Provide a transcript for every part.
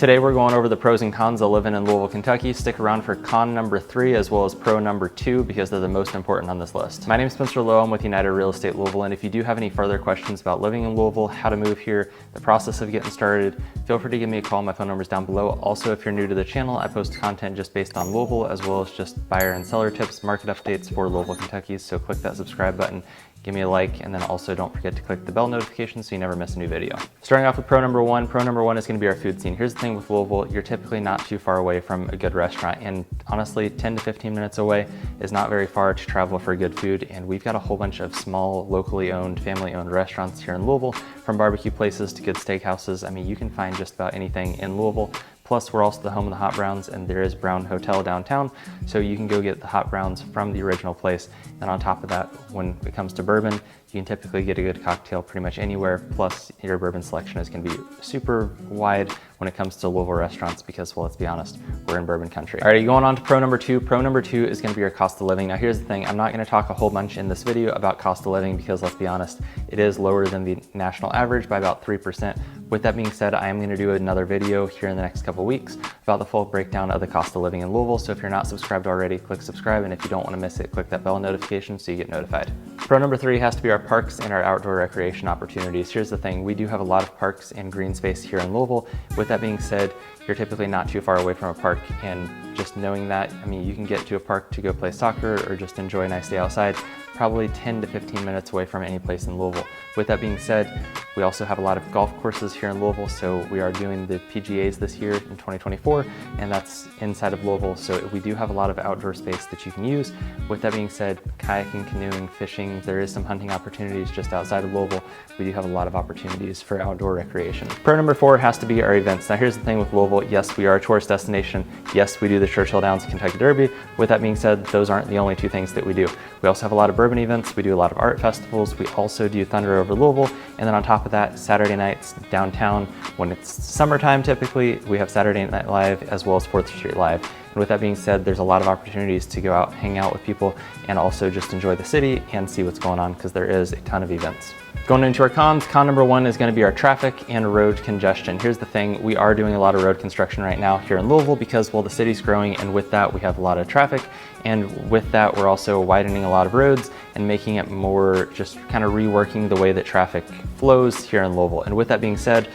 Today we're going over the pros and cons of living in Louisville, Kentucky. Stick around for con number 3 as well as pro number 2 because they're the most important on this list. My name is Spencer Lowe. I'm with United Real Estate Louisville, and if you do have any further questions about living in Louisville, how to move here, the process of getting started, feel free to give me a call. My phone number is down below. Also, if you're new to the channel, I post content just based on Louisville as well as just buyer and seller tips, market updates for Louisville, Kentucky. So click that subscribe button. Give me a like, and then also don't forget to click the bell notification so you never miss a new video. Starting off with pro number 1. Pro number 1 is going to be our food scene. Here's the thing with Louisville, you're typically not too far away from a good restaurant, and honestly 10 to 15 minutes away is not very far to travel for good food. And we've got a whole bunch of small, locally owned, family owned restaurants here in Louisville, from barbecue places to good steakhouses. I mean, you can find just about anything in Louisville. Plus, we're also the home of the hot browns, and there is Brown Hotel downtown, so you can go get the hot browns from the original place. And on top of that, when it comes to bourbon, you can typically get a good cocktail pretty much anywhere. Plus, your bourbon selection is going to be super wide when it comes to Louisville restaurants because, well, let's be honest, we're in bourbon country. All right, going on to pro number 2. Pro number 2 is going to be your cost of living. Now, here's the thing. I'm not going to talk a whole bunch in this video about cost of living because, let's be honest, it is lower than the national average by about 3%. With that being said, I am going to do another video here in the next couple weeks about the full breakdown of the cost of living in Louisville. So if you're not subscribed already, click subscribe. And if you don't want to miss it, click that bell notification so you get notified. Pro number 3 has to be our parks and our outdoor recreation opportunities. Here's the thing. We do have a lot of parks and green space here in Louisville. With that being said, you're typically not too far away from a park, and just knowing that, I mean, you can get to a park to go play soccer or just enjoy a nice day outside, probably 10 to 15 minutes away from any place in Louisville. With that being said, we also have a lot of golf courses here in Louisville, so we are doing the PGAs this year in 2024, and that's inside of Louisville, so we do have a lot of outdoor space that you can use. With that being said, kayaking, canoeing, fishing, there is some hunting opportunities just outside of Louisville. We do have a lot of opportunities for outdoor recreation. Pro number 4 has to be our events. Now here's the thing with Louisville, yes, we are a tourist destination. Yes, we do the Churchill Downs Kentucky Derby. With that being said, those aren't the only 2 things that we do. We also have a lot of bourbon events. We do a lot of art festivals. We also do Thunder over Louisville. And then on top of that, Saturday nights downtown, when it's summertime typically, we have Saturday Night Live as well as 4th Street Live. And with that being said, there's a lot of opportunities to go out, hang out with people, and also just enjoy the city and see what's going on because there is a ton of events. Going into our cons, con number 1 is going to be our traffic and road congestion. Here's the thing, we are doing a lot of road construction right now here in Louisville because, well, the city's growing, and with that we have a lot of traffic, and with that we're also widening a lot of roads and making it more, just kind of reworking the way that traffic flows here in Louisville. And with that being said,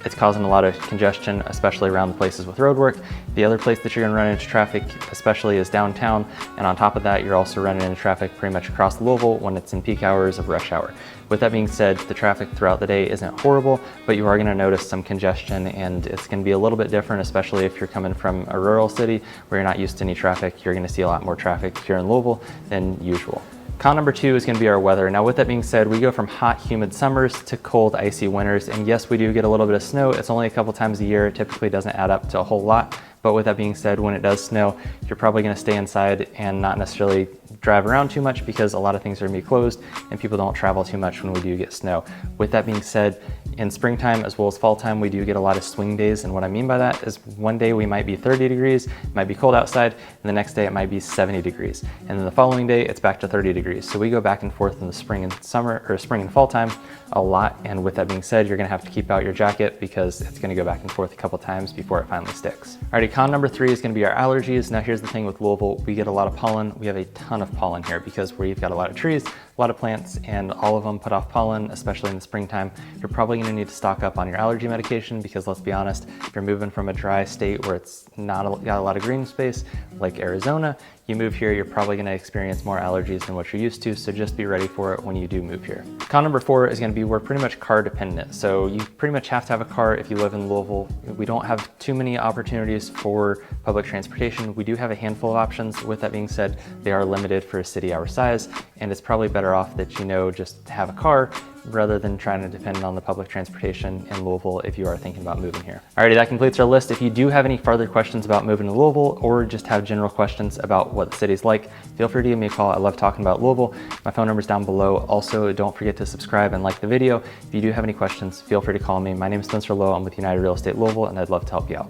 it's causing a lot of congestion, especially around the places with road work. The other place that you're gonna run into traffic, especially, is downtown. And on top of that, you're also running into traffic pretty much across Louisville when it's in peak hours of rush hour. With that being said, the traffic throughout the day isn't horrible, but you are gonna notice some congestion, and it's gonna be a little bit different, especially if you're coming from a rural city where you're not used to any traffic. You're gonna see a lot more traffic here in Louisville than usual. Con number 2 is going to be our weather. Now, with that being said, we go from hot, humid summers to cold, icy winters. And yes, we do get a little bit of snow. It's only a couple times a year. It typically doesn't add up to a whole lot. But with that being said, when it does snow, you're probably going to stay inside and not necessarily drive around too much because a lot of things are going to be closed and people don't travel too much when we do get snow. With that being said, in springtime as well as fall time, we do get a lot of swing days. And what I mean by that is one day we might be 30 degrees, it might be cold outside, and the next day it might be 70 degrees. And then the following day it's back to 30 degrees. So we go back and forth in the spring and summer, or spring and fall time, a lot. And with that being said, you're gonna have to keep out your jacket because it's gonna go back and forth a couple times before it finally sticks. Alrighty, con number 3 is gonna be our allergies. Now here's the thing with Louisville, we get a lot of pollen. We have a ton of pollen here because we've got a lot of trees, a lot of plants, and all of them put off pollen, especially in the springtime. You're probably gonna need to stock up on your allergy medication because, let's be honest, if you're moving from a dry state where it's not got a lot of green space, like Arizona, you move here, you're probably gonna experience more allergies than what you're used to, so just be ready for it when you do move here. Con number 4 is gonna be we're pretty much car dependent. So you pretty much have to have a car if you live in Louisville. We don't have too many opportunities for public transportation. We do have a handful of options. With that being said, they are limited for a city our size, and it's probably better off that, you know, just have a car rather than trying to depend on the public transportation in Louisville if you are thinking about moving here. Alrighty, that completes our list. If you do have any further questions about moving to Louisville or just have general questions about what the city's like, feel free to give me a call. I love talking about Louisville. My phone number is down below. Also, don't forget to subscribe and like the video. If you do have any questions, feel free to call me. My name is Spencer Lowe. I'm with United Real Estate Louisville, and I'd love to help you out.